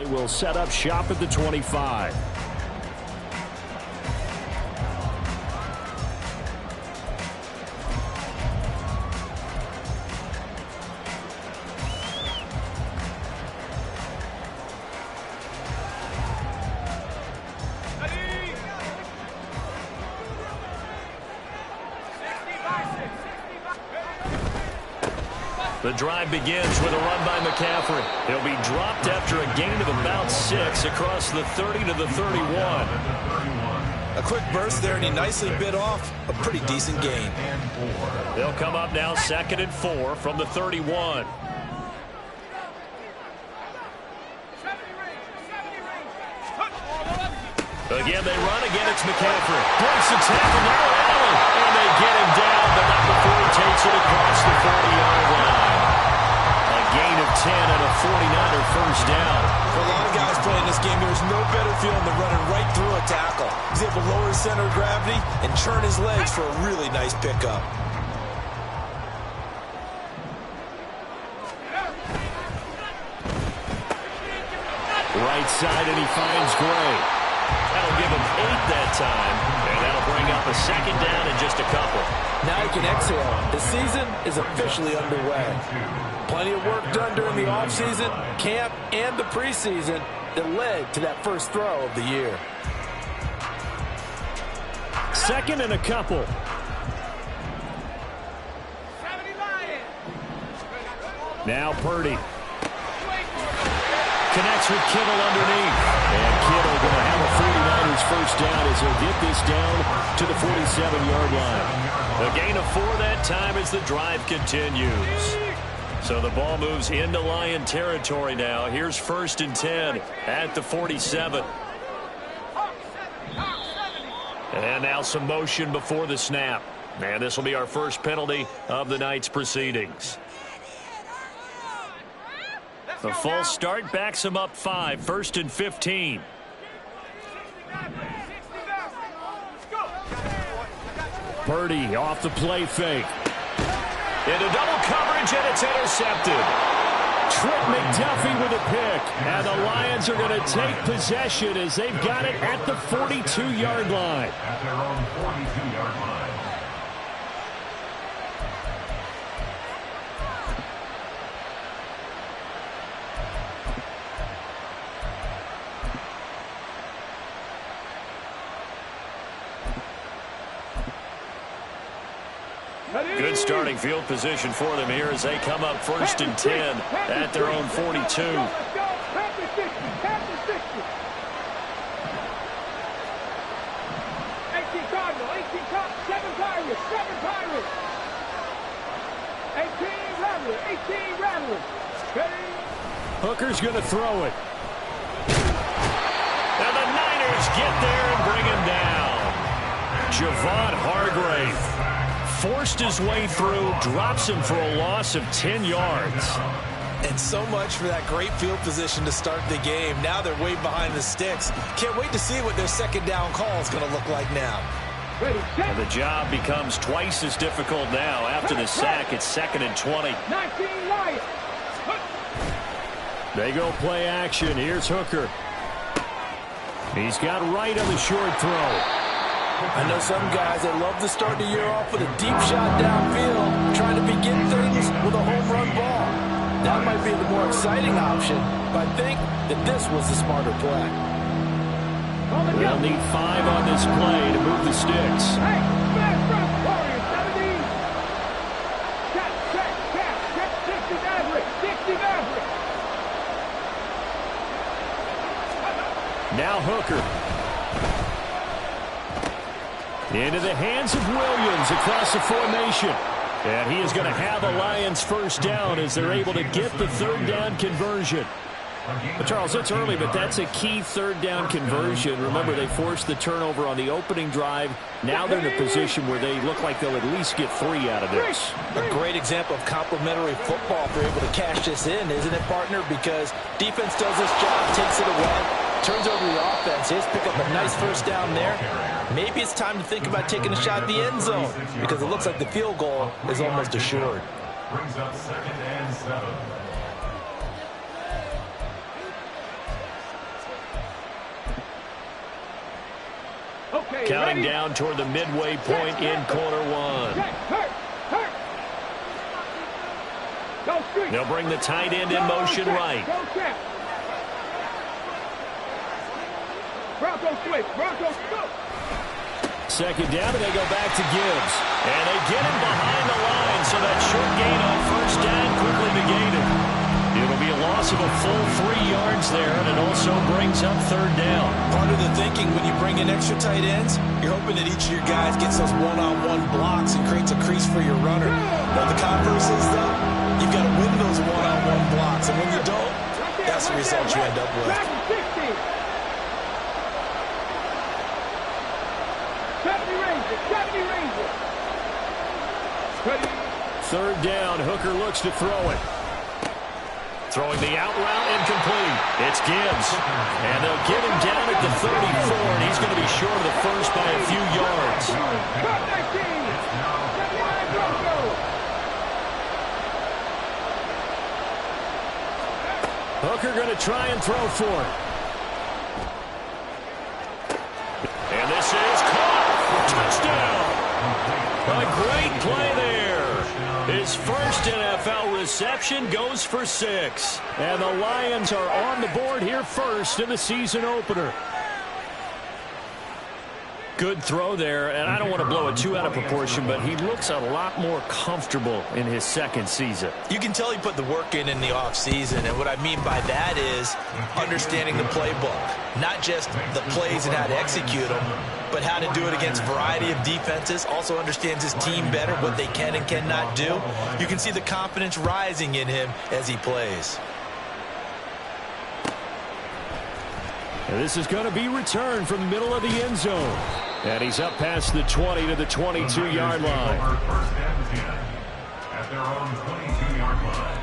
They will set up shop at the 25. The drive begins with a run by McCaffrey. He'll be dropped after a gain of about 6 across the 30 to the 31. A quick burst there, and he nicely bit off a pretty decent gain. They'll come up now 2nd and 4 from the 31. Again, they run. Again, it's McCaffrey. Breaks the tackle now, Allen. And they get him down, but not before he takes it across the 40-yard line. A gain of 10 and a 49er first down. For a lot of guys playing this game, there's no better feeling than running right through a tackle. He's able to lower his center of gravity and turn his legs for a really nice pickup. Right side, and he finds Gray. That'll give him 8 that time, and that'll bring up a 2nd down and just a couple. Now he can exhale. The season is officially underway. Plenty of work done during the offseason, camp, and the preseason that led to that first throw of the year. 2nd and a couple. Now Purdy. Connects with Kittle underneath. And Kittle going to have a 49ers first down as he'll get this down to the 47-yard line. A gain of 4 that time as the drive continues. So the ball moves into Lion territory now. Here's 1st and 10 at the 47. And now some motion before the snap. And this will be our first penalty of the night's proceedings. The false start backs him up 5. 1st and 15. Purdy off the play fake. Into double coverage, and it's intercepted. Trent McDuffie with a pick. And the Lions are going to take possession as they've got it at the 42-yard line. At their own 42-yard line. Good starting field position for them here as they come up 1st and 10 at their own 42. 18 Cardinal, 18 Cardinal, 7 Pirates, 7 Pirates. 18 Rattlers. Hooker's going to throw it. And the Niners get there and bring him down. Javon Hargrave forced his way through, drops him for a loss of 10 yards. And so much for that great field position to start the game. Now they're way behind the sticks. Can't wait to see what their 2nd down call is going to look like now. And the job becomes twice as difficult now. After the sack, it's 2nd and 20. 19 Lions. They go play action. Here's Hooker. He's got right on the short throw. I know some guys that love to start the year off with a deep shot downfield, trying to begin things with a home run ball. That might be the more exciting option, but I think that this was the smarter play. They'll need 5 on this play to move the sticks. Hey, fast run, Warriors, 70. Check, 60 Maverick, 60 Maverick. Now Hooker. Into the hands of Williams across the formation. And he is going to have a Lions first down as they're able to get the 3rd down conversion. But Charles, it's early, but that's a key 3rd down conversion. Remember, they forced the turnover on the opening drive. Now they're in a position where they look like they'll at least get 3 out of this. A great example of complementary football if they're able to cash this in, isn't it, partner? Because defense does this job, takes it away, turns over the offense. Just pick up a nice first down there. Maybe it's time to think about taking a shot at the end zone because it looks like the field goal is almost assured. Brings up 2nd and 7. Counting down toward the midway point in quarter one. They'll bring the tight end in motion right. Second down, and they go back to Gibbs. And they get him behind the line, so that short gain on first down quickly negated. It'll be a loss of a full 3 yards there, and it also brings up third down. Part of the thinking when you bring in extra tight ends, you're hoping that each of your guys gets those one-on-one blocks and creates a crease for your runner. But the converse is, though, you've got to win those one-on-one blocks, and when you don't, that's the result you end up with. Third down, Hooker looks to throw it. Throwing the out route, incomplete. It's Gibbs. And they'll get him down at the 34, and he's going to be short of the first by a few yards. Hooker going to try and throw for it. And this is caught. Touchdown. A great play there. His first NFL reception goes for 6. And the Lions are on the board here first in the season opener. Good throw there, and I don't want to blow it too out of proportion, but he looks a lot more comfortable in his second season. You can tell he put the work in the offseason, and what I mean by that is understanding the playbook. Not just the plays and how to execute them, but how to do it against a variety of defenses. Also understands his team better, what they can and cannot do. You can see the confidence rising in him as he plays. And this is going to be returned from the middle of the end zone. And he's up past the 20 to the 22-yard line. At their own 22-yard line.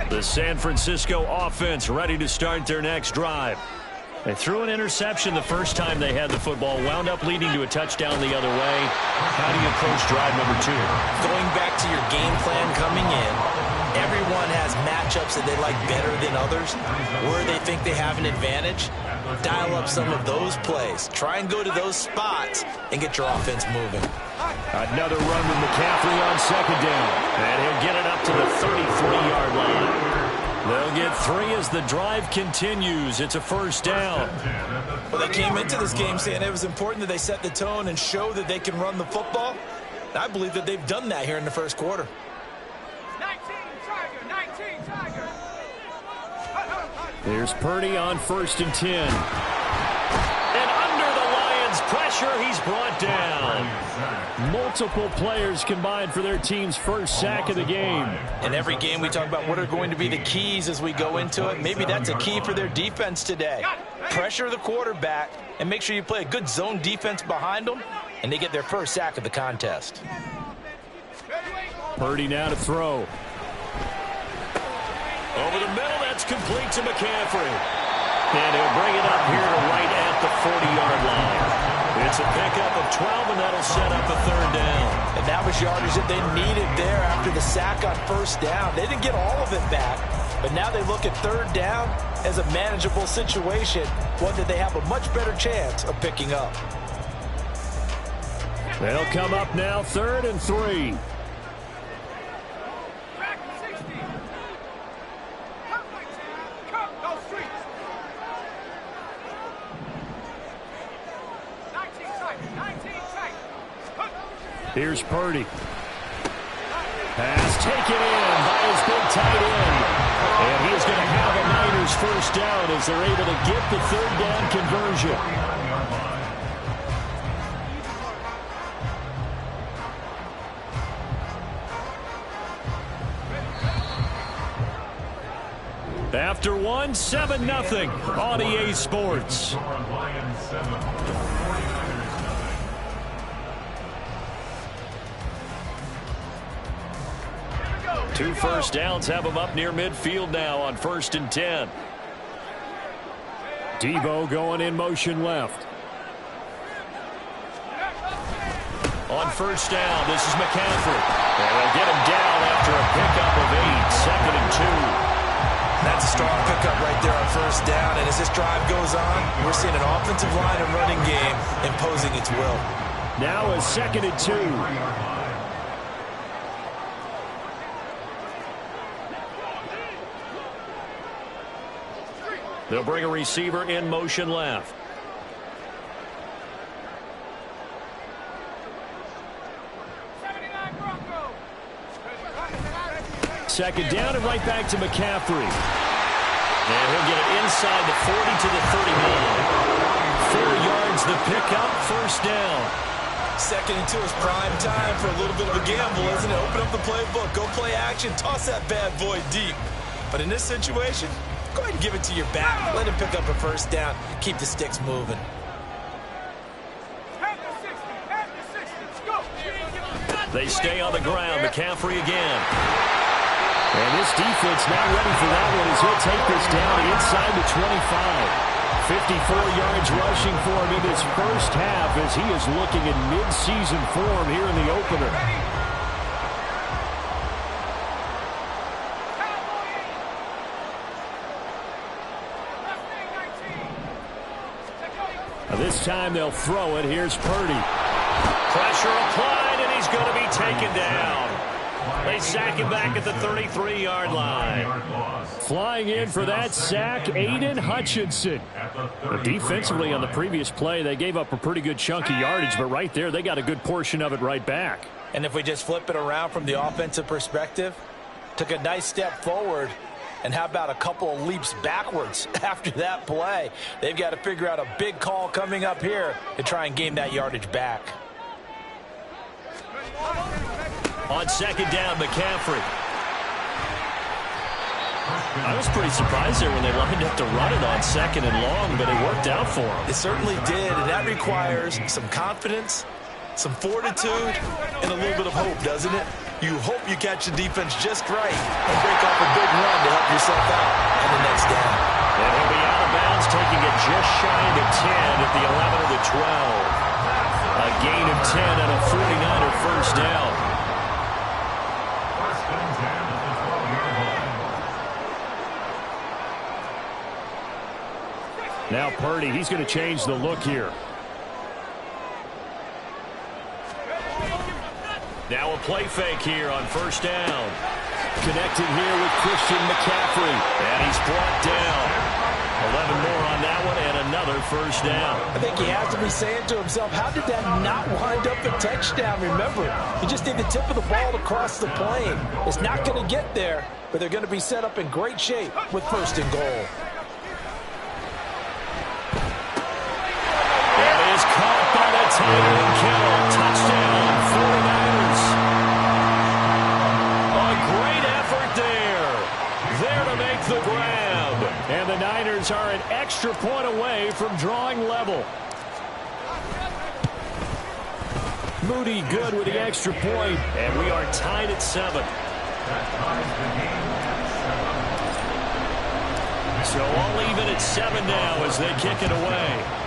The San Francisco offense ready to start their next drive. They threw an interception the first time they had the football, wound up leading to a touchdown the other way. How do you approach drive number 2? Going back to your game plan coming in, everyone has matchups that they like better than others, where they think they have an advantage. Dial up some of those plays. Try and go to those spots and get your offense moving. Another run with McCaffrey on second down. And he'll get it up to the 33-yard line. They'll get 3 as the drive continues. It's a first down. Well, they came into this game saying it was important that they set the tone and show that they can run the football. I believe that they've done that here in the first quarter. 19 Tiger. Here's Purdy on 1st and 10. And under the Lions' pressure, he's brought down. Multiple players combined for their team's first sack of the game. In every game, we talk about what are going to be the keys as we go into it. Maybe that's a key for their defense today. Pressure the quarterback and make sure you play a good zone defense behind them, and they get their first sack of the contest. Purdy now to throw. Over the middle, that's complete to McCaffrey. And he'll bring it up here to right at the 40-yard line. It's a pickup of 12, and that'll set up a third down. And that was yardage that they needed there after the sack on first down. They didn't get all of it back, but now they look at third down as a manageable situation, one that they have a much better chance of picking up. They'll come up now 3rd and 3. Here's Purdy. Pass taken in by his big tight end. And he is going to have a Niners first down as they're able to get the third down conversion. After 7-0 on EA Sports. 2 first downs have him up near midfield now on 1st and 10. Debo going in motion left. On first down, this is McCaffrey. And they'll get him down after a pickup of 8, 2nd and 2. That's a strong pickup right there on 1st first down, and as this drive goes on, we're seeing an offensive line and running game imposing its will. Now a 2nd and 2. They'll bring a receiver in motion left. Second down and right back to McCaffrey. And he'll get it inside the 40 to the 39. 4 yards the pickup, first down. 2nd and 2 is prime time for a little bit of a gamble, isn't it? Open up the playbook, go play action, toss that bad boy deep. But in this situation, go ahead and give it to your back. Let him pick up a first down. Keep the sticks moving. They stay on the ground. McCaffrey again. And this defense not ready for that one as he'll take this down inside the 25. 54 yards rushing for him in this first half as he is looking in mid-season form here in the opener. This time they'll throw it. Here's Purdy. Pressure applied, and he's going to be taken down. They sack him back at the 33-yard line. Flying in for that sack, Aiden Hutchinson. Defensively on the previous play, they gave up a pretty good chunk of yardage, but right there, they got a good portion of it right back. And if we just flip it around from the offensive perspective, took a nice step forward, and how about a couple of leaps backwards after that play? They've got to figure out a big call coming up here to try and gain that yardage back. On second down, McCaffrey. I was pretty surprised there when they lined up to run it on 2nd and long, but it worked out for them. It certainly did, and that requires some confidence, some fortitude, and a little bit of hope, doesn't it? You hope you catch the defense just right and break off a big run to help yourself out on the next down. And he'll be out of bounds, taking it just shy of 10 at the 11 of the 12. A gain of 10 and a 49er first down. Now Purdy, he's going to change the look here. Now a play fake here on first down. Connecting here with Christian McCaffrey. And he's brought down. 11 more on that one and another first down. I think he has to be saying to himself, how did that not wind up a touchdown? Remember, you just need the tip of the ball to cross the plane. It's not going to get there, but they're going to be set up in great shape with 1st and goal. Caught by the tight end kill. Touchdown, 49ers. A great effort there. There to make the grab. And the Niners are an extra point away from drawing level. Moody good with the extra point. And we are tied at 7. So all even at 7 now as they kick it away.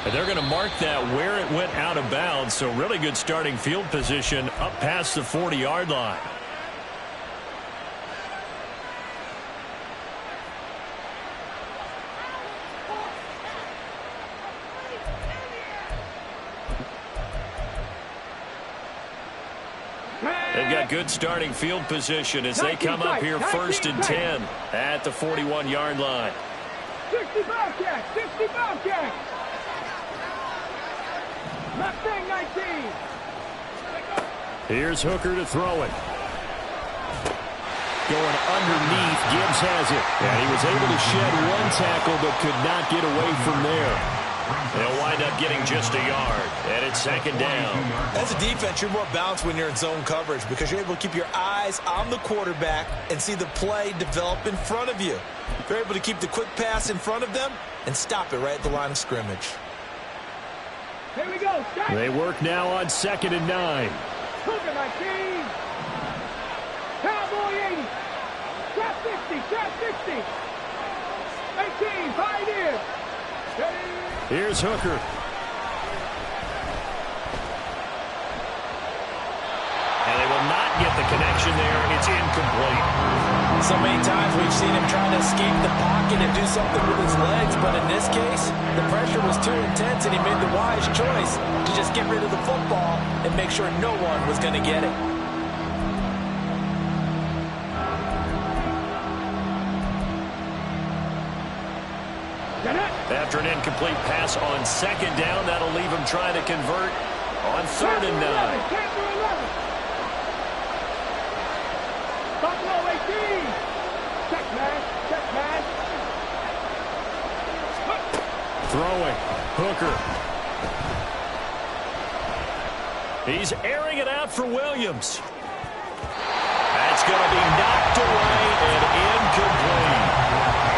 And they're going to mark that where it went out of bounds. So really good starting field position up past the 40-yard line. They've got good starting field position as they come up here 1st and 10 at the 41-yard line. 60 Bobcats! 60 Bobcats! Mustang 19. Here's Hooker to throw it. Going underneath, Gibbs has it. And he was able to shed one tackle but could not get away from there. They'll wind up getting just a yard. And it's 2nd down. As a defense, you're more balanced when you're in zone coverage because you're able to keep your eyes on the quarterback and see the play develop in front of you. You're able to keep the quick pass in front of them and stop it right at the line of scrimmage. Here we go. Stop. They work now on 2nd and 9. Hooker 19. Cowboy 80. Trap 60. Trap 60. 18. 5 in. Here's Hooker. And they will not get the connection there. It's incomplete. So many times we've seen him try to escape the pocket and do something with his legs, but in this case, the pressure was too intense and he made the wise choice to just get rid of the football and make sure no one was going to get it. After an incomplete pass on second down, that'll leave him trying to convert on 3rd and 9. Buffalo 18. Check man. Check man. Throwing. Hooker. He's airing it out for Williams. That's going to be knocked away and incomplete.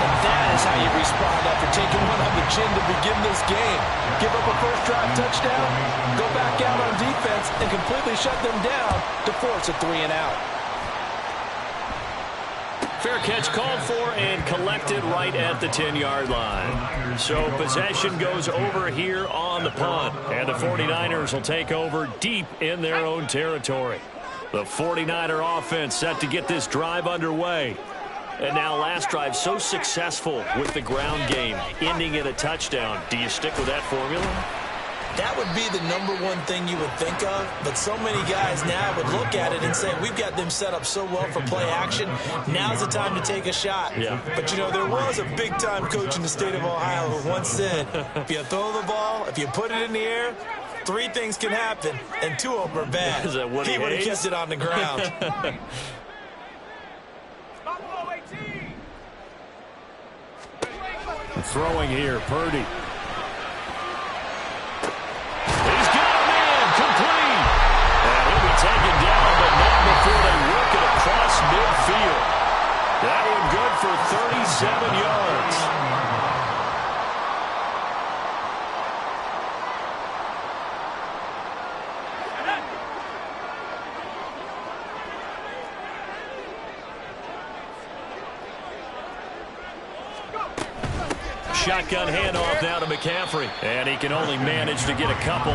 And that is how you respond after taking one on the chin to begin this game. Give up a first drive touchdown, go back out on defense, and completely shut them down to force a 3 and out. Fair catch called for and collected right at the 10-yard line. So possession goes over here on the punt. And the 49ers will take over deep in their own territory. The 49er offense set to get this drive underway. And now last drive so successful with the ground game, ending in a touchdown. Do you stick with that formula? That would be the number one thing you would think of, but so many guys now would look at it and say, we've got them set up so well for play action, now's the time to take a shot. Yeah. But, you know, there was a big-time coach in the state of Ohio who once said, if you throw the ball, if you put it in the air, 3 things can happen, and 2 of them are bad. Is that what he would have kept it on the ground. Buffalo 18. Throwing here, Purdy. He's got a man, complete. And he'll be taken down, but not before they work it across midfield. That one good for 37 yards. Shotgun handoff now to McCaffrey. And he can only manage to get a couple.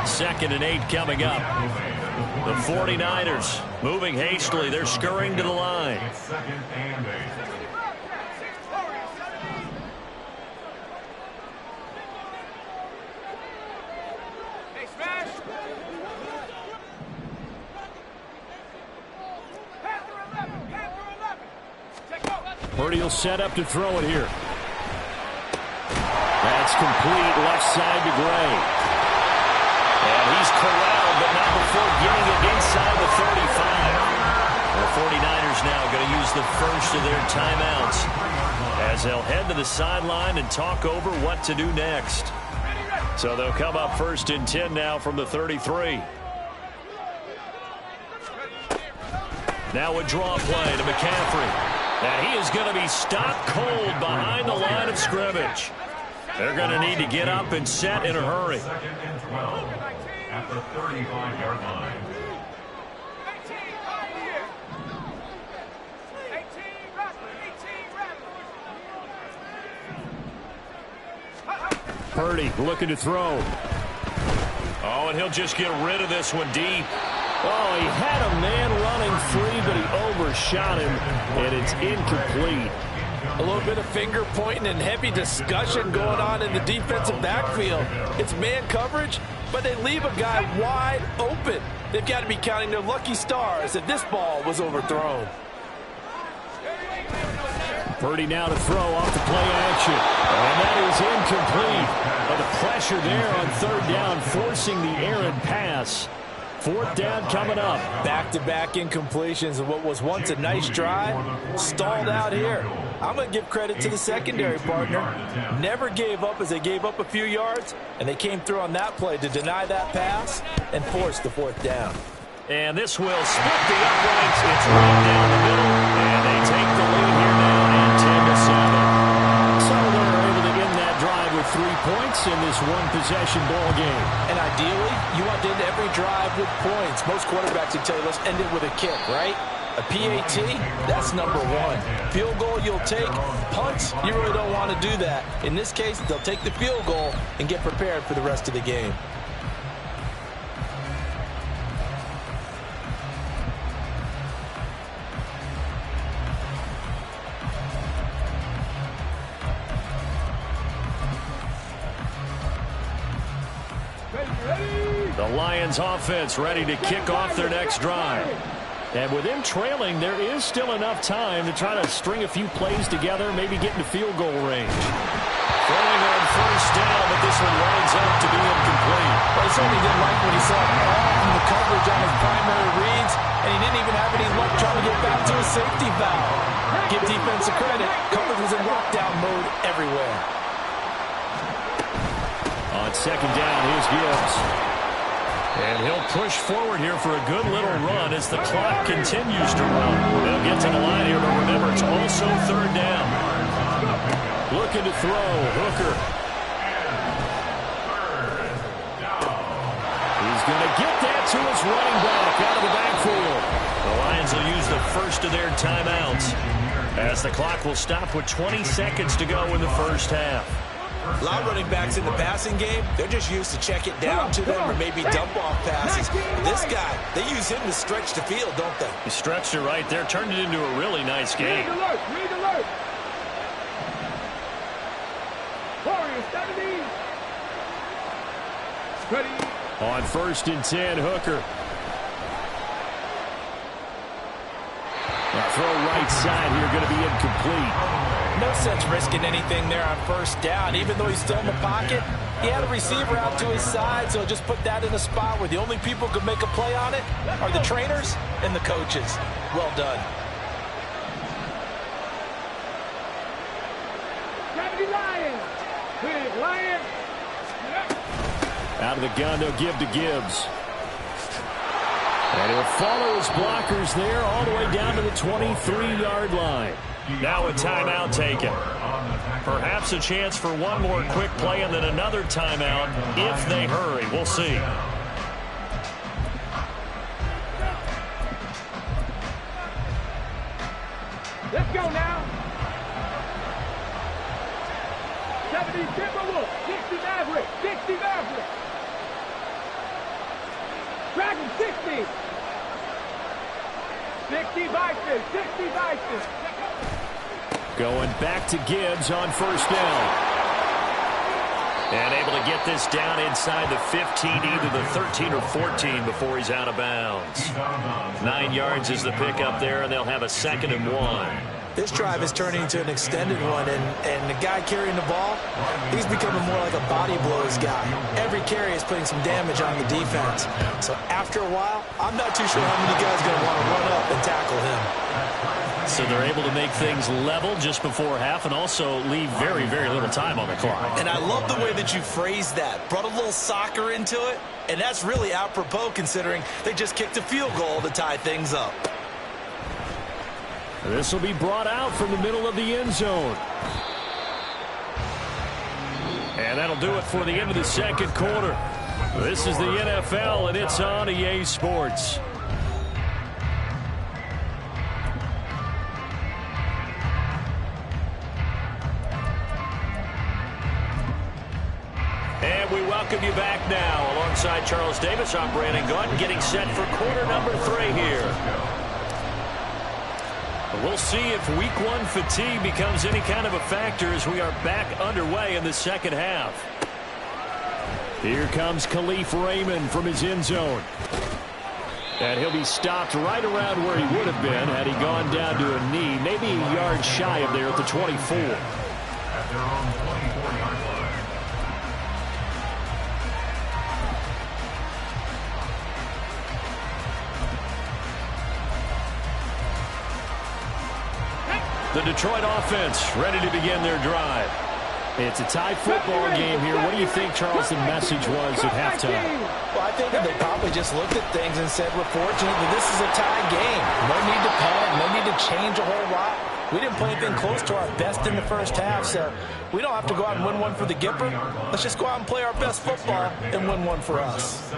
2nd and 8 coming up. The 49ers moving hastily. They're scurrying to the line. Hey, smash. Panther 11. Panther 11. Take over. Purdy will set up to throw it here. That's complete left side to Gray. And he's corralled, but not before getting it inside the 35. The 49ers now going to use the first of their timeouts as they'll head to the sideline and talk over what to do next. So they'll come up 1st and 10 now from the 33. Now a draw play to McCaffrey. And he is going to be stopped cold behind the line of scrimmage. They're going to need to get up and set in a hurry. 2nd and 12 at the 35-yard line. 18 right here. 18 right. Purdy looking to throw. Oh, and he'll just get rid of this one deep. Oh, he had a man running free, but he overshot him, and it's incomplete. A little bit of finger pointing and heavy discussion going on in the defensive backfield. It's man coverage, but they leave a guy wide open. They've got to be counting their lucky stars that this ball was overthrown. Purdy now to throw off the play action. And that is incomplete. But the pressure there on 3rd down, forcing the errant pass. 4th down coming up. Back-to-back incompletions of what was once a nice drive, stalled out here. I'm going to give credit to the secondary partner. Never gave up as they gave up a few yards, and they came through on that play to deny that pass and force the 4th down. And this will split the uprights. It's right down the middle, and they take the lead here now at 10-7. So they're able to end that drive with 3 points in this one-possession ball game. And ideally, you want to end every drive with points. Most quarterbacks would tell you, let's end it with a kick, right? A PAT, that's number 1. Field goal you'll take. Punts, you really don't want to do that. In this case, they'll take the field goal and get prepared for the rest of the game. Lions offense ready to kick off their next drive. And with them trailing, there is still enough time to try to string a few plays together, maybe get into field goal range. Throwing on first down, but this one winds up to be incomplete. Well, he certainly didn't like what he saw all from the coverage on his primary reads, and he didn't even have any luck trying to get back to a safety valve. Give defense a credit. Coverage was in lockdown mode everywhere. On second down, here's Gibbs. And he'll push forward here for a good little run as the clock continues to run. They'll get to the line here, but remember, it's also third down. Looking to throw, Hooker. He's going to get that to his running back out of the backfield. The Lions will use the first of their timeouts as the clock will stop with 20 seconds to go in the first half. A lot of running backs in the passing game, they're just used to check it down to them or maybe dump off passes. This guy, they use him to stretch the field, don't they? He stretched it right there, turned it into a really nice game. Read alert, read alert. Warriors, 70. Ready. On 1st and 10, Hooker. Now throw right side here, going to be incomplete. No sense risking anything there on first down. Even though he's still in the pocket, he had a receiver out to his side, so just put that in a spot where the only people who can make a play on it are the trainers and the coaches. Well done. 70 Lions. Big Lions. Out of the gun, they'll give to Gibbs. And he'll follow his blockers there all the way down to the 23-yard line. Now a timeout taken. Perhaps a chance for one more quick play and then another timeout if they hurry. We'll see. Let's go now. 70 Timberwolves. 60 Maverick. 60 Maverick. Dragon 60. 60 Vikings. 60 Vikings. Going back to Gibbs on first down. And able to get this down inside the 15, either the 13 or 14 before he's out of bounds. 9 yards is the pickup there, and they'll have a 2nd and 1. This drive is turning into an extended one, and the guy carrying the ball, he's becoming more like a body blows guy. Every carry is putting some damage on the defense. So after a while, I'm not too sure how many guys are going to want to run up and tackle him. So they're able to make things level just before half and also leave very, very little time on the clock. And I love the way that you phrased that. Brought a little soccer into it, and that's really apropos considering they just kicked a field goal to tie things up. This will be brought out from the middle of the end zone. And that'll do it for the end of the second quarter. This is the NFL, and it's on EA Sports. And we welcome you back now. Alongside Charles Davis, I'm Brandon Gotw, getting set for quarter number 3 here. We'll see if week 1 fatigue becomes any kind of a factor as we are back underway in the second half. Here comes Khalif Raymond from his end zone. And he'll be stopped right around where he would have been had he gone down to a knee, maybe a yard shy of there at the 24. At their own 24-yard line. The Detroit offense ready to begin their drive. It's a tie football game here. What do you think, Charles, the message was at halftime? Well, I think that they probably just looked at things and said, we're fortunate that this is a tie game. No need to panic, no need to change a whole lot. We didn't play anything close to our best in the first half, so we don't have to go out and win one for the Gipper. Let's just go out and play our best football and win one for us.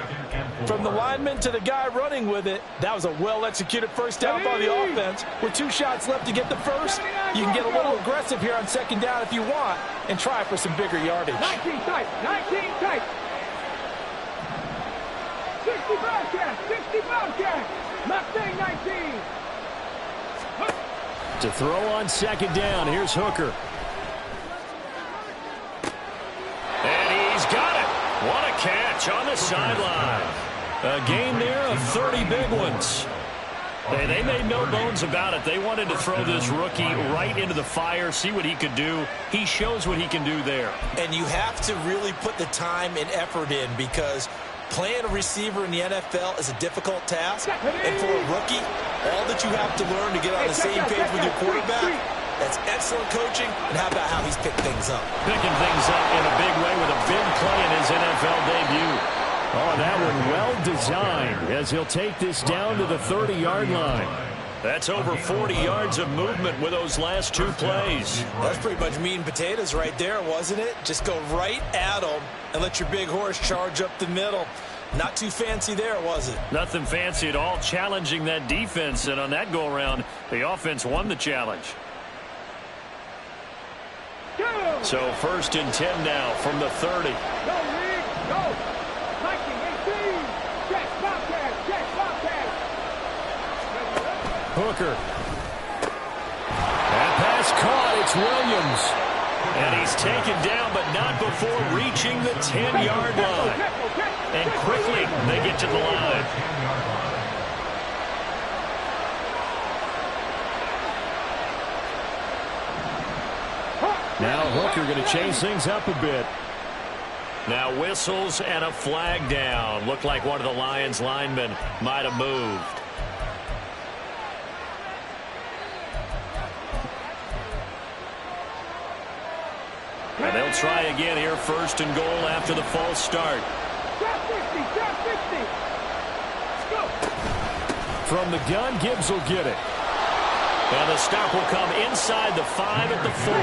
From the lineman to the guy running with it, that was a well-executed first down by the offense. With 2 shots left to get the first, you can get a little aggressive here on second down if you want and try for some bigger yardage. 19 tight, 19 tight. 60 Bobcats, 60 Bobcats. Mustang 19. To throw on second down, here's Hooker. And he's got it. What a catch on the sideline. A gain there of 30 big ones. Hey, they made no bones about it. They wanted to throw this rookie right into the fire, see what he could do. He shows what he can do there. And you have to really put the time and effort in, because playing a receiver in the NFL is a difficult task. And for a rookie, all that you have to learn to get on the same page with your quarterback, that's excellent coaching. And how about how he's picked things up? Picking things up in a big way with a big play in his NFL debut. Oh, that one well designed as he'll take this down to the 30-yard line. That's over 40 yards of movement with those last two plays. That's pretty much meat and potatoes right there, wasn't it? Just go right at him and let your big horse charge up the middle. Not too fancy there, was it? Nothing fancy at all, challenging that defense. And on that go-around, the offense won the challenge. So 1st and 10 now from the 30. Go, Rick, go. 19-18. Check, Bobcat, check, Bobcat. Hooker. That pass caught. It's Williams. And he's taken down, but not before reaching the 10-yard line. And quickly, they get to the line. Now Hooker going to change things up a bit. Now whistles and a flag down. Looked like one of the Lions linemen might have moved. And they'll try again here, 1st and goal after the false start. Trap 60, trap 60. Go. From the gun, Gibbs will get it. And the stop will come inside the 5 at the 4.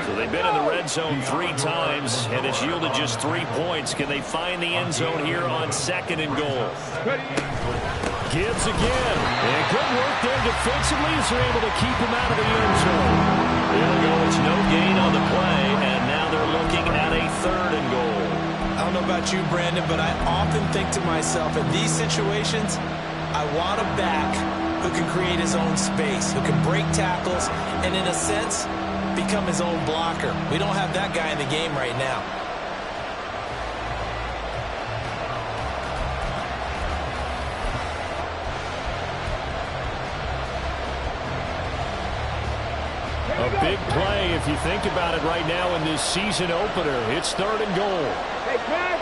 So they've been in the red zone 3 times, and it's yielded just 3 points. Can they find the end zone here on 2nd and goal? Gibbs again. And good work there defensively as they're able to keep him out of the end zone. There we go. It's no gain on the play, and now they're looking at a 3rd and goal. I don't know about you, Brandon, but I often think to myself, in these situations, I want a back who can create his own space, who can break tackles, and in a sense, become his own blocker. We don't have that guy in the game right now. A big play, if you think about it right now in this season opener. It's 3rd and goal. Hey, Pat.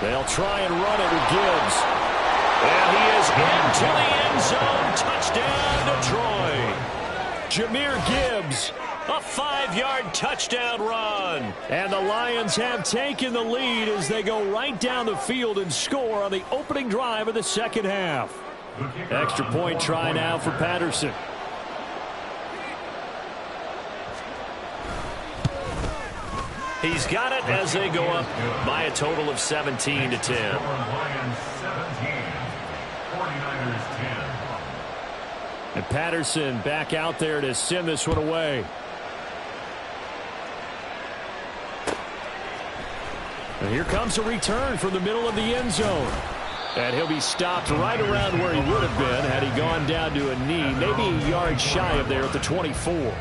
They'll try and run it with Gibbs. And he is into the end zone. Touchdown, Detroit. Jahmyr Gibbs, a 5-yard touchdown run. And the Lions have taken the lead as they go right down the field and score on the opening drive of the 2nd half. Extra point try now for Patterson. He's got it as they go up by a total of 17-10. Lions 17, 49ers 10. And Patterson back out there to send this one away. And here comes a return from the middle of the end zone. And he'll be stopped right around where he would have been had he gone down to a knee, maybe a yard shy of there at the 24.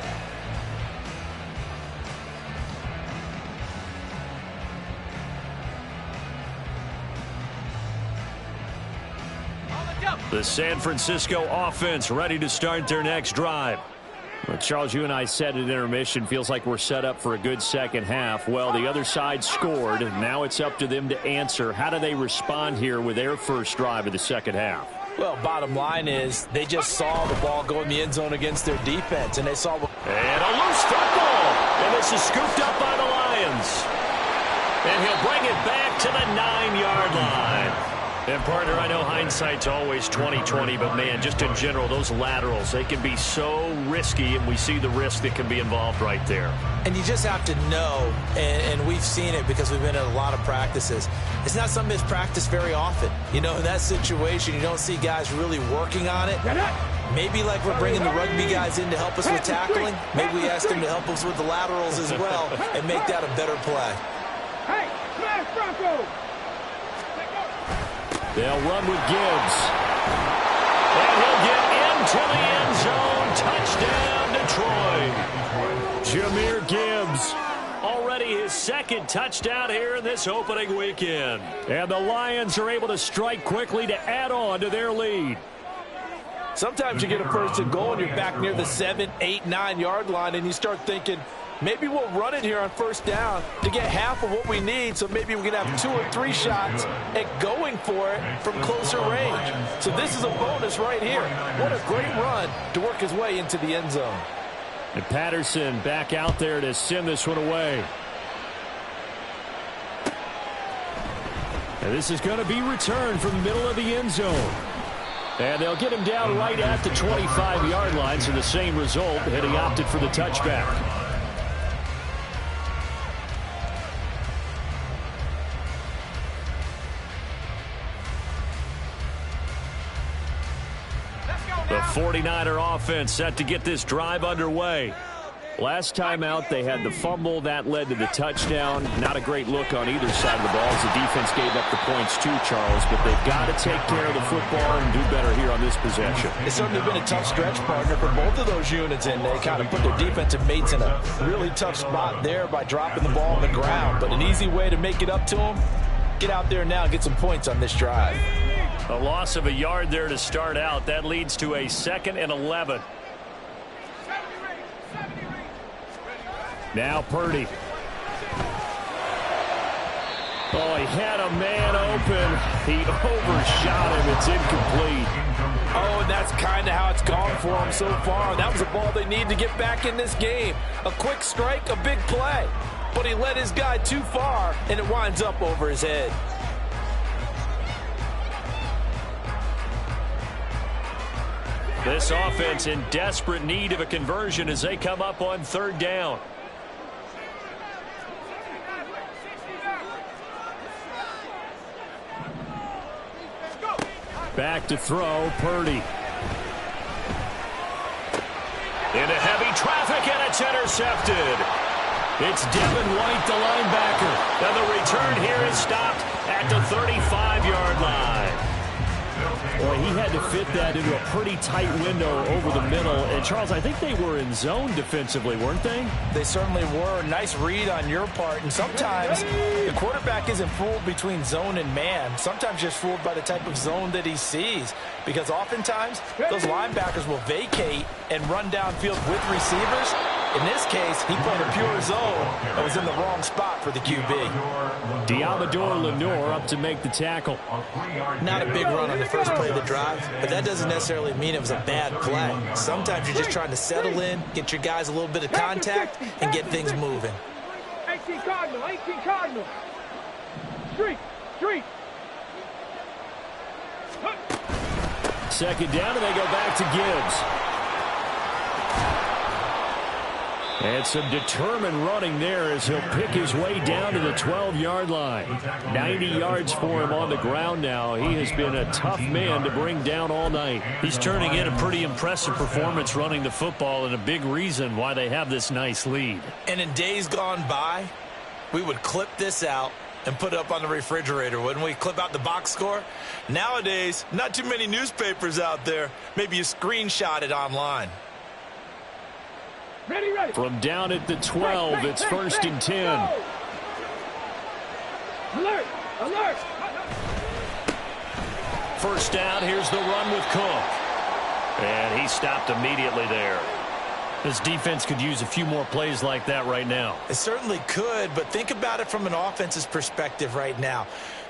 The San Francisco offense ready to start their next drive. Well, Charles, you and I said at intermission, feels like we're set up for a good second half. Well, the other side scored, and now it's up to them to answer. How do they respond here with their first drive of the second half? Well, bottom line is they just saw the ball go in the end zone against their defense, and they saw... And a loose football, and this is scooped up by the Lions. And he'll bring it back to the 9-yard line. And, partner, I know hindsight's always 20/20, but, man, just in general, those laterals, they can be so risky, and we see the risk that can be involved right there. And you just have to know, and we've seen it because we've been in a lot of practices, it's not something that's practiced very often. You know, in that situation, you don't see guys really working on it. Maybe like we're bringing the rugby guys in to help us with tackling. Maybe we ask them to help us with the laterals as well and make that a better play. Hey, smash Bronco. They'll run with Gibbs. And he'll get into the end zone. Touchdown, Detroit. Jahmyr Gibbs Already his second touchdown here in this opening weekend. And the Lions are able to strike quickly to add on to their lead. Sometimes you get a first and goal and you're back near the 7, 8, 9-yard line and you start thinking, maybe we'll run it here on first down to get half of what we need, so maybe we can have 2 or 3 shots at going for it from closer range. So this is a bonus right here. What a great run to work his way into the end zone. And Patterson back out there to send this one away. And this is going to be returned from the middle of the end zone. And they'll get him down right at the 25-yard line, so the same result, and he opted for the touchback. The 49er offense set to get this drive underway. Last time out, they had the fumble. That led to the touchdown. Not a great look on either side of the ball as the defense gave up the points too, Charles. But they've got to take care of the football and do better here on this possession. It's certainly been a tough stretch, partner, for both of those units, and they kind of put their defensive mates in a really tough spot there by dropping the ball on the ground. But an easy way to make it up to them, get out there now and get some points on this drive. A loss of a yard there to start out. That leads to a 2nd and 11. Now Purdy. Oh, he had a man open. He overshot him. It's incomplete. Oh, and that's kind of how it's gone for him so far. That was a ball they need to get back in this game. A quick strike, a big play. But he led his guy too far, and it winds up over his head. This offense in desperate need of a conversion as they come up on 3rd down. Back to throw, Purdy. Into heavy traffic, and it's intercepted. It's Devin White, the linebacker. And the return here is stopped at the 35-yard line. Boy, he had to fit that into a pretty tight window over the middle. And, Charles, I think they were in zone defensively, weren't they? They certainly were. Nice read on your part. And sometimes the quarterback isn't fooled between zone and man. Sometimes just fooled by the type of zone that he sees. Because oftentimes, those linebackers will vacate and run downfield with receivers. In this case, he played a pure zone and was in the wrong spot for the QB. Diamador Lenore up to make the tackle. Not a big run on the first play of the drive, but that doesn't necessarily mean it was a bad play. Sometimes you're just trying to settle in, get your guys a little bit of contact, and get things moving. 18 Cardinal, 18 Cardinal. Street. 2nd down, and they go back to Gibbs. And some determined running there as he'll pick his way down to the 12-yard line. 90 yards for him on the ground now. He has been a tough man to bring down all night. He's turning in a pretty impressive performance running the football, and a big reason why they have this nice lead. And in days gone by, we would clip this out and put it up on the refrigerator, wouldn't we? Clip out the box score. Nowadays, not too many newspapers out there. Maybe you screenshot it online. Ready. From down at the 12, it's 1st and 10. Alert. First down, here's the run with Cook. And he stopped immediately there. This defense could use a few more plays like that right now. It certainly could, but think about it from an offense's perspective right now.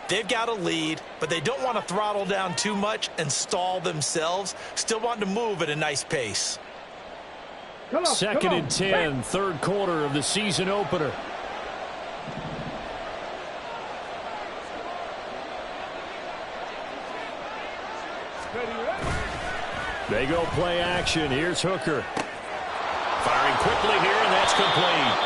They've got a lead, but they don't want to throttle down too much and stall themselves. Still want to move at a nice pace. 2nd and 10, 3rd quarter of the season opener. They go play action. Here's Hooker. Firing quickly here, and that's complete.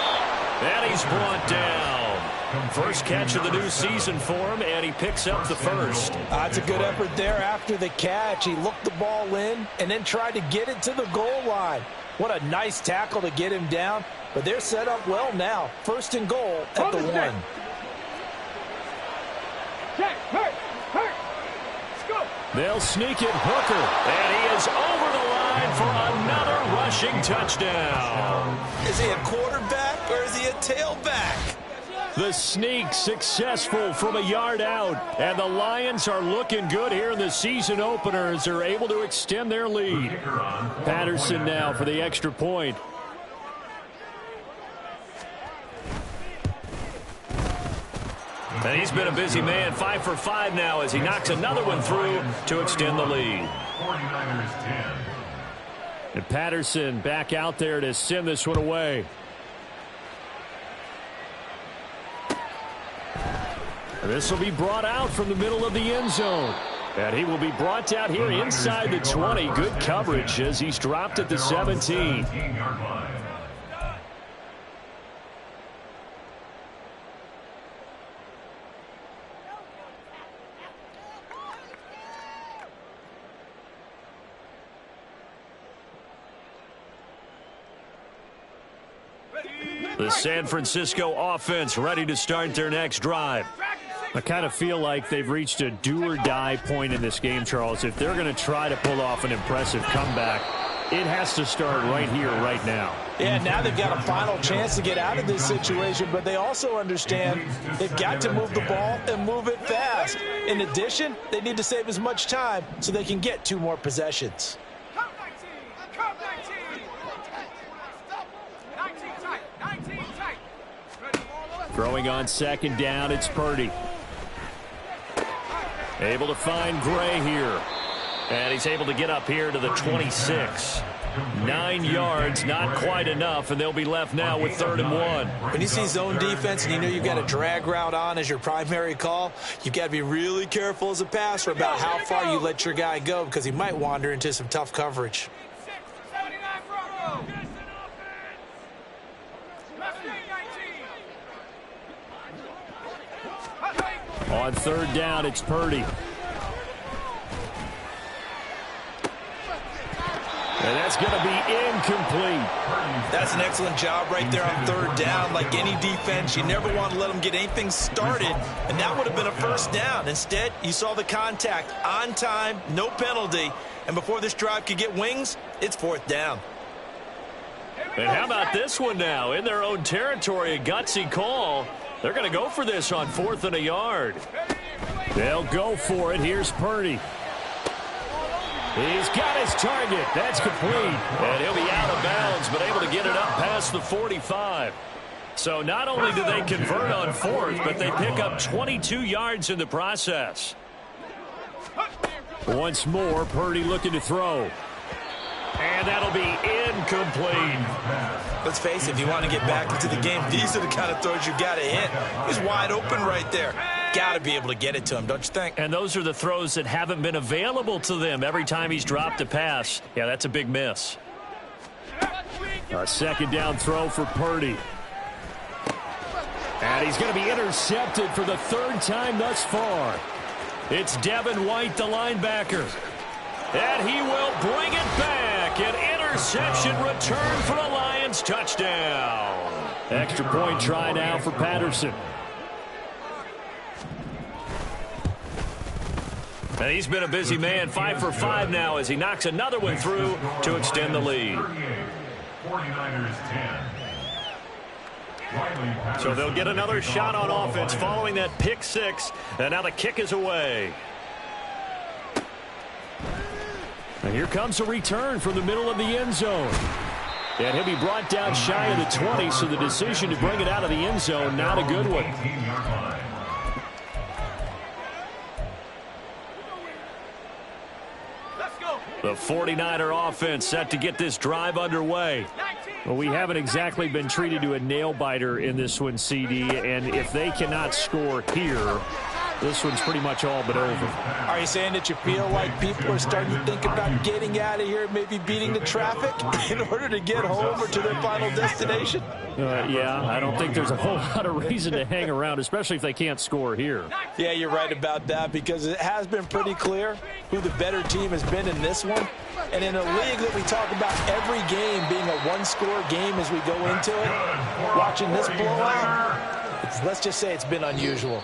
And he's brought down. First catch of the new season for him, and he picks up the first. That's a good effort there after the catch. He looked the ball in and then tried to get it to the goal line. What a nice tackle to get him down. But they're set up well now. 1st and goal at the 1. Let's go. They'll sneak it, Hooker. And he is over the line for another rushing touchdown. Is he a quarterback or is he a tailback. The sneak successful from a yard out. And the Lions are looking good here in the season opener as they're able to extend their lead. Patterson now for the extra point. And he's been a busy man, 5 for 5 now as he knocks another one through to extend the lead. 49ers 10. And Patterson back out there to send this one away. And this will be brought out from the middle of the end zone. And he will be brought down here inside the 20. Good coverage as he's dropped at the 17. 17-yard line. The San Francisco offense ready to start their next drive. I kind of feel like they've reached a do-or-die point in this game, Charles. If they're going to try to pull off an impressive comeback, it has to start right here, right now. Yeah, now they've got a final chance to get out of this situation, but they also understand they've got to move the ball and move it fast. In addition, they need to save as much time so they can get 2 more possessions. Throwing on second down, it's Purdy. Able to find Gray here. And he's able to get up here to the 26. 9 yards, not quite enough, and they'll be left now with 3rd and 1. When you see zone defense and you know you've got a drag route on as your primary call, you've got to be really careful as a passer about how far you let your guy go because he might wander into some tough coverage. On 3rd down, it's Purdy. And that's going to be incomplete. That's an excellent job right there on 3rd down. Like any defense, you never want to let them get anything started, and that would have been a 1st down. Instead, you saw the contact on time, no penalty, and before this drive could get wings, it's 4th down. And how about this one now? In their own territory, a gutsy call. They're going to go for this on 4th and a yard. They'll go for it. Here's Purdy. He's got his target. That's complete. And he'll be out of bounds, but able to get it up past the 45. So not only do they convert on 4th, but they pick up 22 yards in the process. Once more, Purdy looking to throw. And that'll be incomplete. Let's face it, if you want to get back into the game, these are the kind of throws you got to hit. He's wide open right there. Got to be able to get it to him, don't you think? And those are the throws that haven't been available to them every time he's dropped a pass. Yeah, that's a big miss. A 2nd down throw for Purdy. And he's going to be intercepted for the 3rd time thus far. It's Devin White, the linebacker. And he will bring it back. An interception return for a Lions touchdown. Extra point try now for Patterson. And he's been a busy man, 5 for 5 now as he knocks another one through to extend the lead. 49ers 10. So they'll get another shot on offense following that pick 6. And now the kick is away. And here comes a return from the middle of the end zone. And he'll be brought down shy of the 20, so the decision to bring it out of the end zone, not a good one. 18-yard line. The 49er offense set to get this drive underway. Well, we haven't exactly been treated to a nail-biter in this one, CD, and if they cannot score here, this one's pretty much all but over. Are you saying that you feel like people are starting to think about getting out of here, maybe beating the traffic in order to get home or to their final destination? Yeah, I don't think there's a whole lot of reason to hang around, especially if they can't score here. Yeah, you're right about that because it has been pretty clear who the better team has been in this one. And in a league that we talk about every game being a one-score game as we go into it, watching this blowout, let's just say it's been unusual.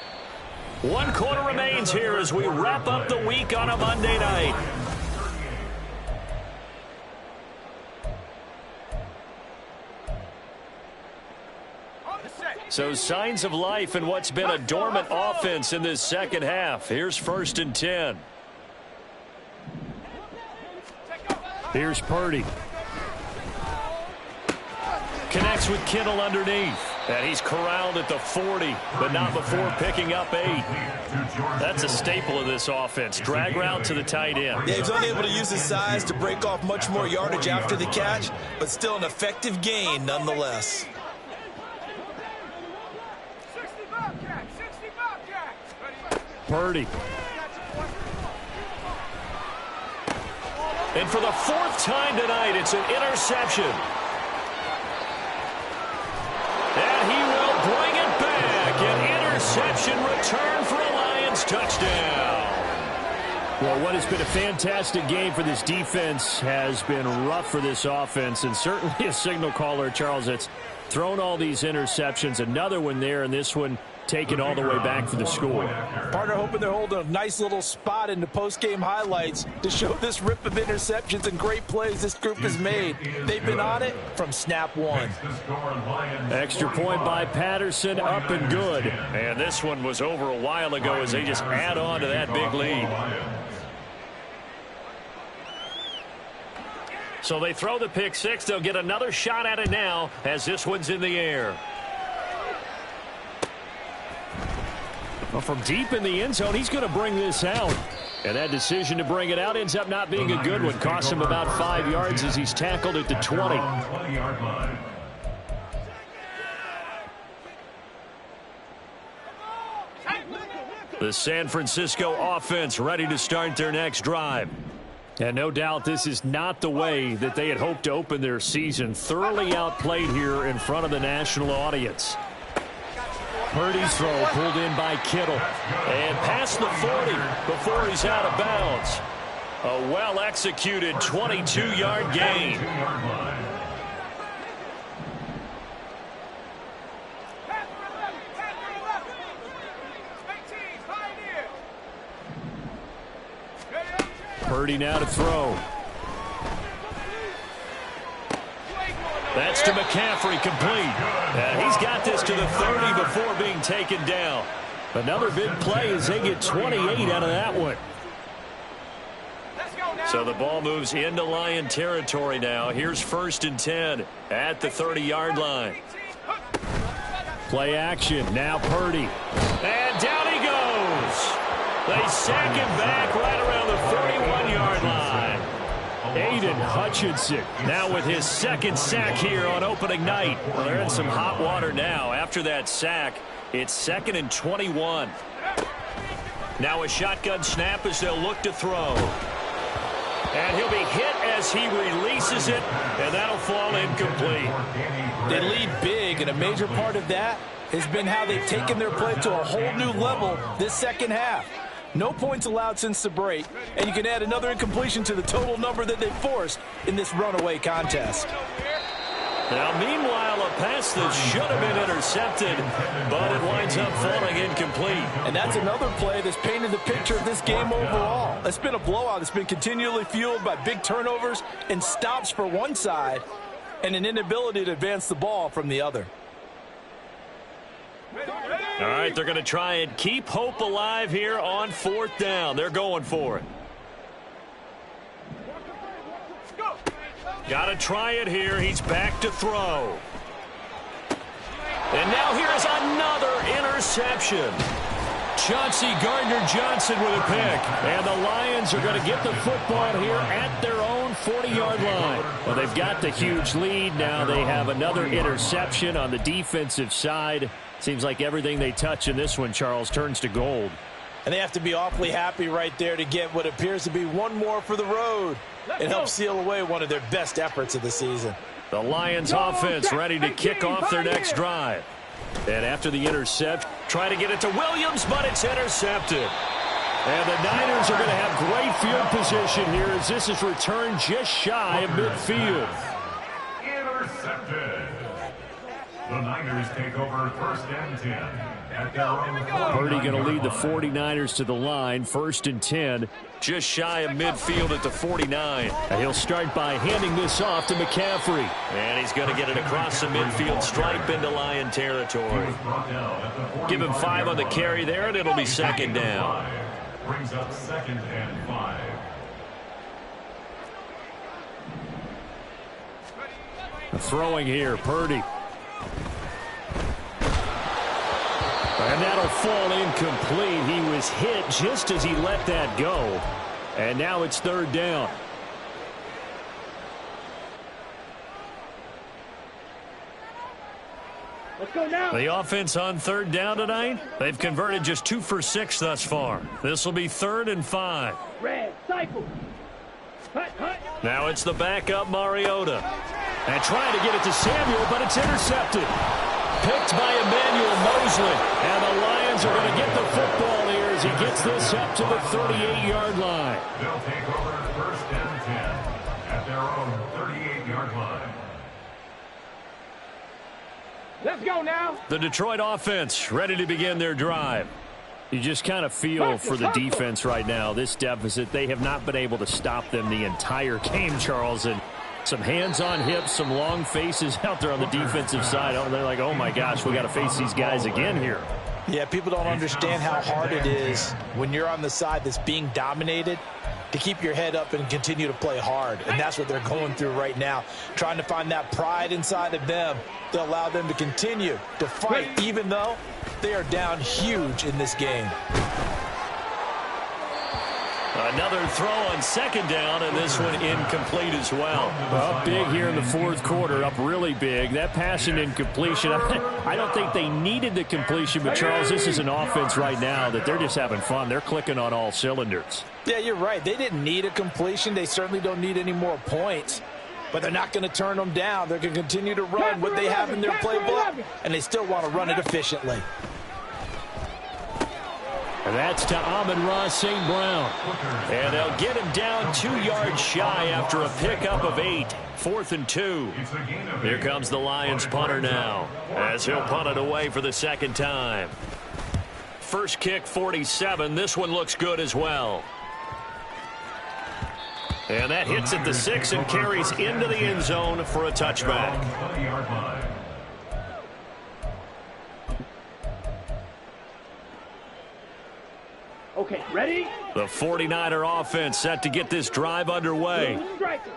1 quarter remains here as we wrap up the week on a Monday night. So signs of life in what's been a dormant offense in this second half. Here's 1st and 10. Here's Purdy. Connects with Kittle underneath. And he's corralled at the 40, but not before picking up 8. That's a staple of this offense. Drag route to the tight end. Yeah, he's unable to use his size to break off much more yardage after the catch, but still an effective gain nonetheless. Purdy. And for the 4th time tonight, it's an interception. And he will bring it back. An interception return for a Lions touchdown. Well, what has been a fantastic game for this defense has been rough for this offense, and certainly a signal caller, Charles, that's thrown all these interceptions. Another one there, and this one taken all the way back for the score. Partner hoping they're holding a nice little spot in the post-game highlights to show this rip of interceptions and great plays this group has made. They've been on it from snap one. Extra point by Patterson, up and good. And this one was over a while ago as they just add on to that big lead. So they throw the pick six. They'll get another shot at it now as this one's in the air. Well, from deep in the end zone, he's going to bring this out. And that decision to bring it out ends up not being a good one. Costs him about 5 yards as he's tackled at the 20. The San Francisco offense ready to start their next drive. And no doubt this is not the way that they had hoped to open their season. Thoroughly outplayed here in front of the national audience. Purdy's throw pulled in by Kittle. And past the 40 before he's out of bounds. A well-executed 22-yard gain. Purdy now to throw. That's to McCaffrey, complete. And he's got this to the 30 before being taken down. Another big play as they get 28 out of that one. So the ball moves into Lion territory now. Here's 1st and 10 at the 30-yard line. Play action. Now Purdy. And down he goes. They sack him back right around the 41-yard line. Aiden Hutchinson now with his 2nd sack here on opening night. Well, they're in some hot water now. After that sack, it's 2nd and 21. Now a shotgun snap as they'll look to throw. And he'll be hit as he releases it, and that'll fall incomplete. They lead big, and a major part of that has been how they've taken their play to a whole new level this second half. No points allowed since the break, and you can add another incompletion to the total number that they forced in this runaway contest. Now, meanwhile, a pass that should have been intercepted, but it winds up falling incomplete. And that's another play that's painted the picture of this game overall. It's been a blowout. It's been continually fueled by big turnovers and stops for one side and an inability to advance the ball from the other. All right, they're going to try and keep hope alive here on 4th down. They're going for it. Got to try it here. He's back to throw. And now here is another interception. Chauncey Gardner-Johnson with a pick. And the Lions are going to get the football here at their own 40-yard line. Well, they've got the huge lead. Now they have another interception on the defensive side. Seems like everything they touch in this one, Charles, turns to gold. And they have to be awfully happy right there to get what appears to be one more for the road. It helps seal away one of their best efforts of the season. The Lions offense ready to kick off their next drive. And after the intercept, try to get it to Williams, but it's intercepted. And the Niners are going to have great field position here as this is returned just shy of midfield. Intercepted. The Niners take over 1st and 10 at their own. Purdy going to lead the 49ers to the line, 1st and 10. Just shy of midfield at the 49. And he'll start by handing this off to McCaffrey. And he's going to get it across the midfield stripe into Lion territory. Give him 5 on the carry there, and it'll be 2nd down. Brings up 2nd and 5. Throwing here, Purdy. And that'll fall incomplete. He was hit just as he let that go. And now it's 3rd down. Let's go now. The offense on 3rd down tonight, they've converted just 2 for 6 thus far. This will be 3rd and 5. Red, cycle. Hut, hut. Now it's the backup Mariota. And trying to get it to Samuel, but it's intercepted. Picked by Emmanuel Mosley. And the Lions are going to get the football here as he gets this up to the 38-yard line. They'll take over 1st and 10 at their own 38-yard line. Let's go now. The Detroit offense ready to begin their drive. You just kind of feel for the defense right now, this deficit. They have not been able to stop them the entire game, Charles. And some hands on hips, some long faces out there on the defensive side. Oh, they're like, oh, my gosh, we got to face these guys again here. Yeah, people don't understand how hard it is when you're on the side that's being dominated to keep your head up and continue to play hard. And that's what they're going through right now, trying to find that pride inside of them to allow them to continue to fight, even though they are down huge in this game. Another throw on 2nd down, and this one incomplete as well. Up big here in the 4th quarter, up really big. That passing incompletion, I don't think they needed the completion, but Charles, this is an offense right now that they're just having fun. They're clicking on all cylinders. Yeah, you're right. They didn't need a completion. They certainly don't need any more points, but they're not going to turn them down. They're going to continue to run what they have in their playbook, and they still want to run it efficiently. And that's to Amon-Ra St. Brown. And they'll get him down 2 yards shy after a pickup of 8. 4th and 2. Here comes the Lions punter now, as he'll punt it away for the 2nd time. First kick, 47. This one looks good as well. And that hits at the 6 and carries into the end zone for a touchback. Okay, ready? The 49er offense set to get this drive underway.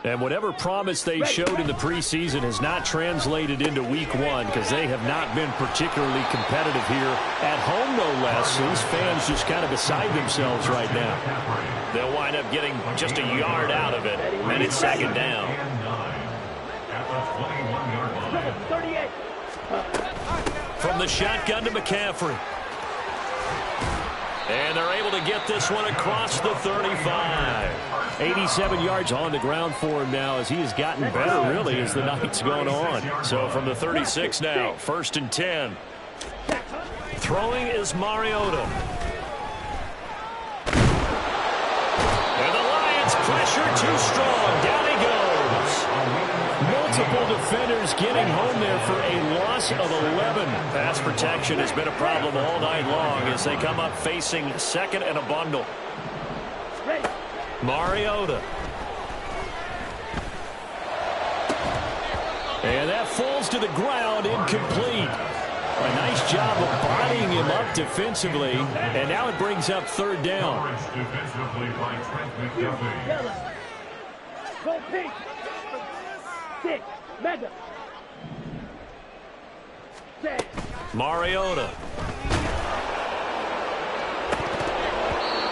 And whatever promise they showed in the preseason has not translated into week 1 because they have not been particularly competitive here at home, no less. These fans just kind of beside themselves right now. They'll wind up getting just a yard out of it, and it's 2nd down. 38. From the shotgun to McCaffrey. And they're able to get this one across the 35. 87 yards on the ground for him now as he has gotten better, really, as the night's gone on. So from the 36 now, 1st and 10. Throwing is Mariota. And the Lions pressure too strong. Down he goes. Multiple defenders getting home there for a loss of 11. Pass protection has been a problem all night long as they come up facing 2nd and a bundle. Mariota. And that falls to the ground, incomplete. A nice job of bodying him up defensively, and now it brings up 3rd down. Go pink. 6. Mega. 7. Mariota.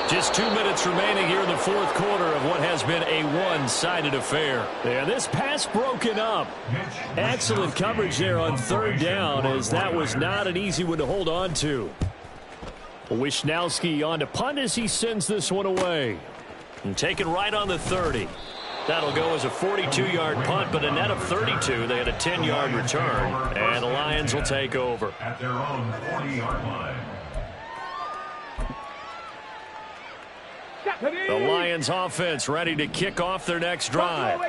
Just 2 minutes remaining here in the 4th quarter of what has been a one-sided affair. Yeah, this pass broken up. Excellent coverage there on 3rd down, as that was not an easy one to hold on to. Wishnowski on to punt as he sends this one away. And taken right on the 30. That'll go as a 42-yard punt, but a net of 32. They had a 10-yard return, and the Lions will take over. At their own 40-yard line. The Lions offense ready to kick off their next drive.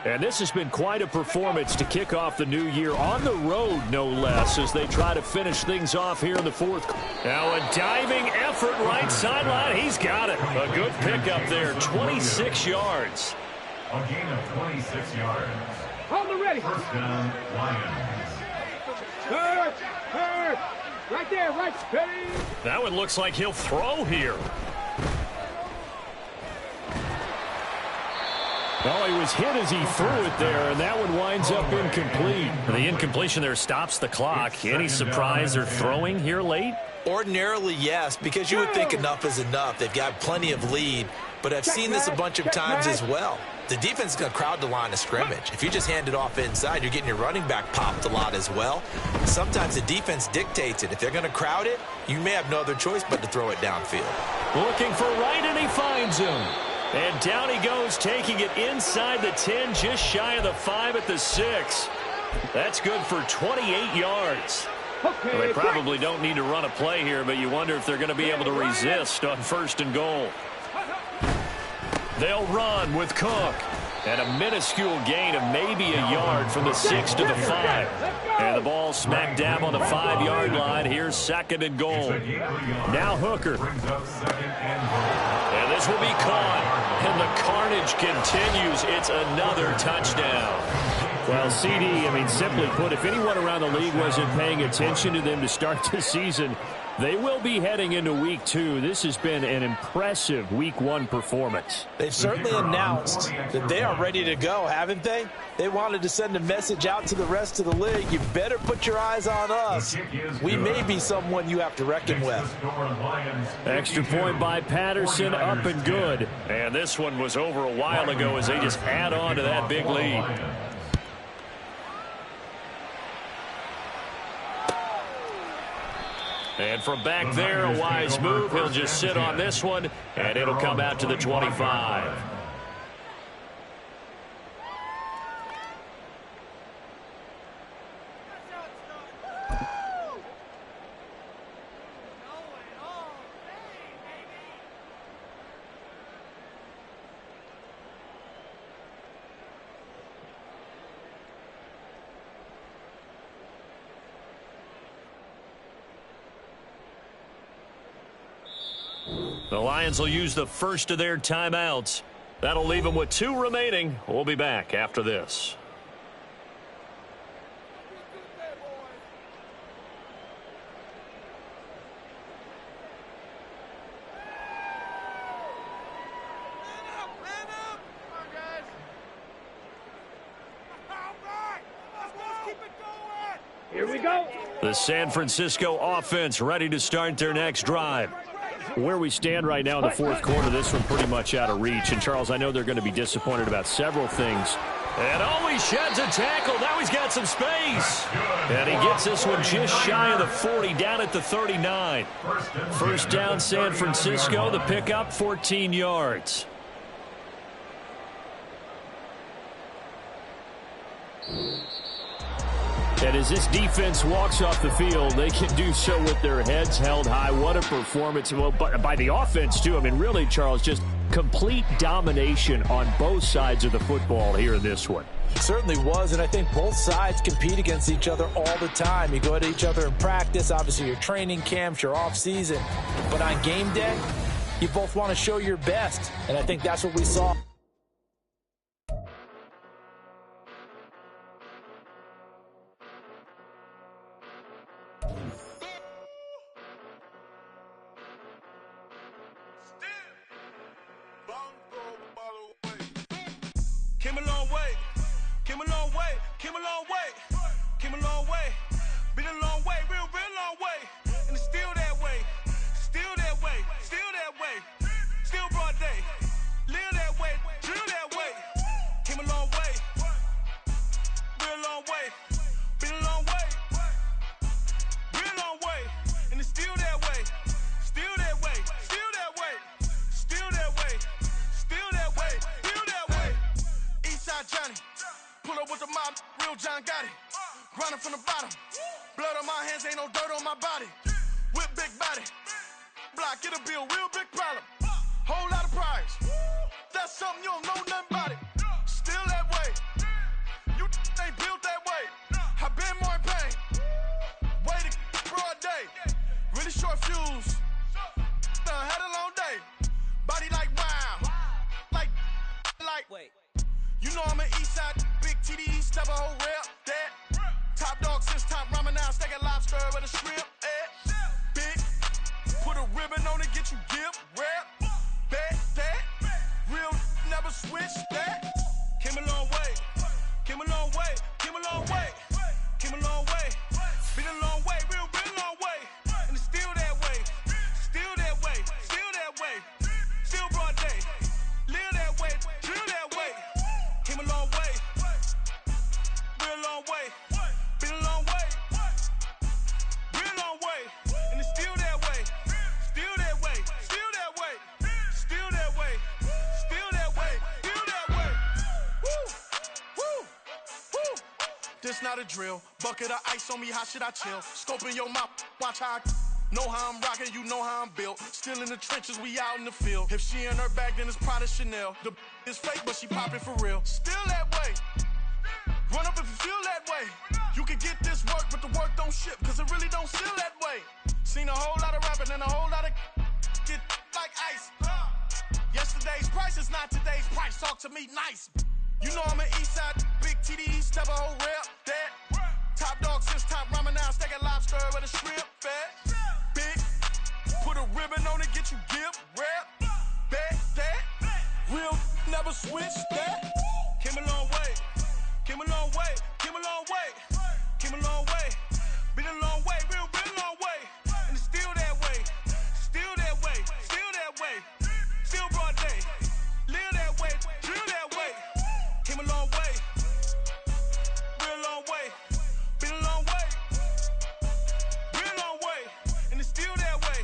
And this has been quite a performance to kick off the new year on the road, no less, as they try to finish things off here in the fourth. Now a diving effort right sideline. He's got it. A good pickup there, 26 yards. A gain of 26 yards. Hold it ready. First down, Lions. Hurt. Right there, right. Ready. That one looks like he'll throw here. Oh, he was hit as he threw it there, and that one winds up incomplete. The incompletion there stops the clock. Any surprise they're throwing here late? Ordinarily, yes, because you would think enough is enough. They've got plenty of lead, but I've seen this a bunch of times as well. The defense is going to crowd the line of scrimmage. If you just hand it off inside, you're getting your running back popped a lot as well. Sometimes the defense dictates it. If they're going to crowd it, you may have no other choice but to throw it downfield. Looking for right, and he finds him. And down he goes, taking it inside the 10, just shy of the 5 at the 6. That's good for 28 yards. Well, they probably don't need to run a play here, but you wonder if they're going to be able to resist on 1st and goal. They'll run with Cook. And a minuscule gain of maybe a yard from the 6 to the 5. And the ball smack dab on the 5-yard line. Here's 2nd and goal. Now Hooker. And this will be caught. And the carnage continues. It's another touchdown. Well, CD, simply put, if anyone around the league wasn't paying attention to them to start the season, they will be heading into Week 2. This has been an impressive Week 1 performance. They've certainly announced that they are ready to go, haven't they? They wanted to send a message out to the rest of the league. You better put your eyes on us. We may be someone you have to reckon with. Extra point by Patterson, up and good. And this one was over a while ago as they just add on to that big lead. And from back there, a wise move. He'll just sit on this one, and it'll come out to the 25. The Lions will use the first of their timeouts. That'll leave them with 2 remaining. We'll be back after this. Here we go. The San Francisco offense ready to start their next drive. Where we stand right now in the fourth quarter, this one pretty much out of reach. And, Charles, I know they're going to be disappointed about several things. And he sheds a tackle. Now he's got some space. And he gets this one just shy of the 40, down at the 39. First down, San Francisco. The pickup, 14 yards. And as this defense walks off the field, they can do so with their heads held high. What a performance. Well, by the offense, too. Really, Charles, just complete domination on both sides of the football here in this one. It certainly was, and I think both sides compete against each other all the time. You go at each other in practice, obviously your training camps, your off-season. But on game day, you both want to show your best, and I think that's what we saw. Came a long way, came a long way, came a long way, came a long way, been a long way, real long way, and it's still that way, still that way, still that way, still broad day, live that way, drill that way, came a long way, real long way, been a long way, real long way, and it's still that way, still that way, still that way, still that way, still that way, still that way. Eastside Johnny, pull up with the mob, real John Gotw. Grinding from the bottom, blood on my hands, ain't no dirt on my body. Whip big body, block, it'll be a real big problem. Whole lot of prize. That's something you don't know nothing about it. Still that way. You ain't built that way. I been more in pain. Waited broad day. Really short fuse. Had a long day. Body like wow. Like. Wait. You know I'm an east side big TDE, step a whole rep. That. Top dog since top ramen now. Steak a lobster with a shrimp. Big. Put a ribbon on it, get you give. Rep. Bet that. Real never switch that. Came a long way. Came a long way. Came a long way. Came a long way. Been a long way. Real long way. And it's still that way. Still that way. Still that way. Still broad day. Live that way. Drill that way. Came a long way. Real long way. Been a long way. Real long way. And it's still that way. Still that way. Still that way. Still that way. Still that way. Still that way. Woo. Woo. Woo. This not a drill. Bucket of ice on me, how should I chill? Scoping your mouth, watch how I know how I'm rocking, you know how I'm built. Still in the trenches, we out in the field. If she in her bag, then it's Prada Chanel. The is fake, but she popping for real. Still that way. Run up if you feel that way. You can get this work, but the work don't ship, cause it really don't feel that way. Seen a whole lot of rapping and a whole lot of get like ice. Yesterday's price is not today's price. Talk to me nice. You know I'm an east side big TDE, step a whole rep. That. Top dog since top ramen now. Steak a lobster with a shrimp. Fat. Big. Put a ribbon on it, get you give. Rep. Bet that. Real never switch that. Came a long way. Came a long way. Came a long way. Came a long way. Been a long way. Real long way. And it's still that way. Still that way. Still that way. Still broad day. Live that way. Drill that way. Came a long way. Real long way. Been a long way. Real long way. And it's still that way.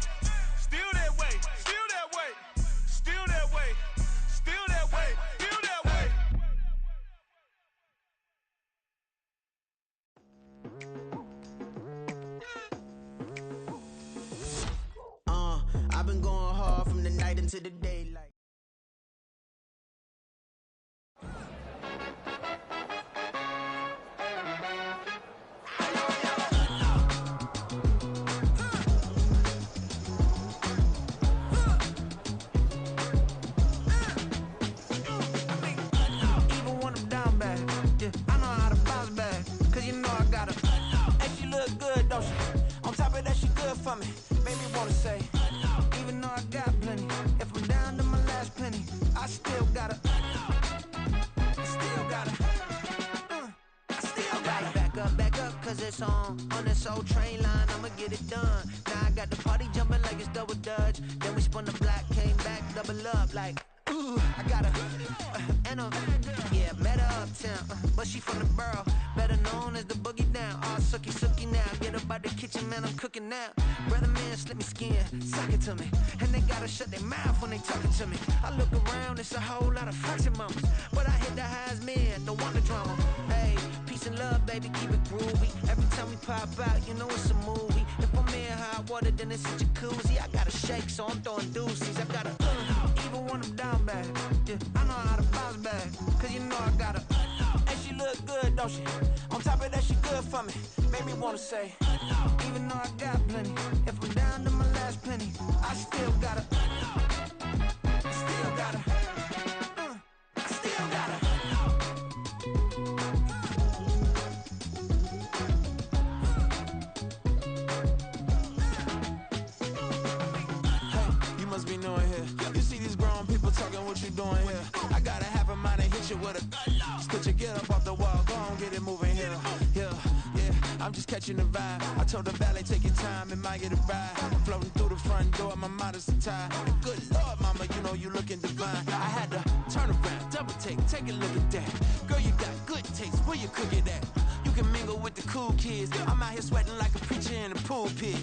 Still that way. Still that way. Still that way. Still that way. Still that way. I've been going hard from the night into the daylight. Even when I'm down bad, yeah, I know how to bounce back. Cause you know I got her. And she look good, don't she? On top of that, she good for me. Made me wanna say, even though I got plenty, if I'm down to my last penny, I still got her. Still got her. I still got her. Back up, cause it's on this old train line, I'ma get it done. Now I got the party jumping like it's double dutch. Then we spun the block, came back, double up like, ooh, I got her. And yeah, met her uptown, but she from the borough, better known as the boogie down. All sookie now, get up out the kitchen, man, I'm cooking now. Brother man, slip me skin, suck it to me. And they gotta shut their mouth when they talking to me. I look around, it's a whole lot of flexing mamas, but I hit the highs, man, don't want the drama. Hey, peace and love, baby, keep it groovy. Every time we pop out, you know it's a movie. If I'm in hot water, then it's a jacuzzi. I gotta shake, so I'm throwing deuces. I gotta, even when I'm down bad, yeah, I know how to bounce back. Cause you know I got her. And she look good, don't she? On top of that, she good for me. Made me wanna say, even though I got plenty, if I'm down to my last penny, I still got her. Still got her. I still got her. Hey, you must be new in here. You see these grown people talking, what you doing here? I gotta have a mind to hit you with a could you get up off the wall, go on, get it moving here. Yeah, I'm just catching the vibe. I told the valet, take your time, it might get a ride. I'm floating through the front door, my modest attire. And good Lord, mama, you know you looking divine. I had to turn around, double take a look at that. Girl, you got good taste, where you cook it at? You can mingle with the cool kids. I'm out here sweating like a preacher in a pulpit.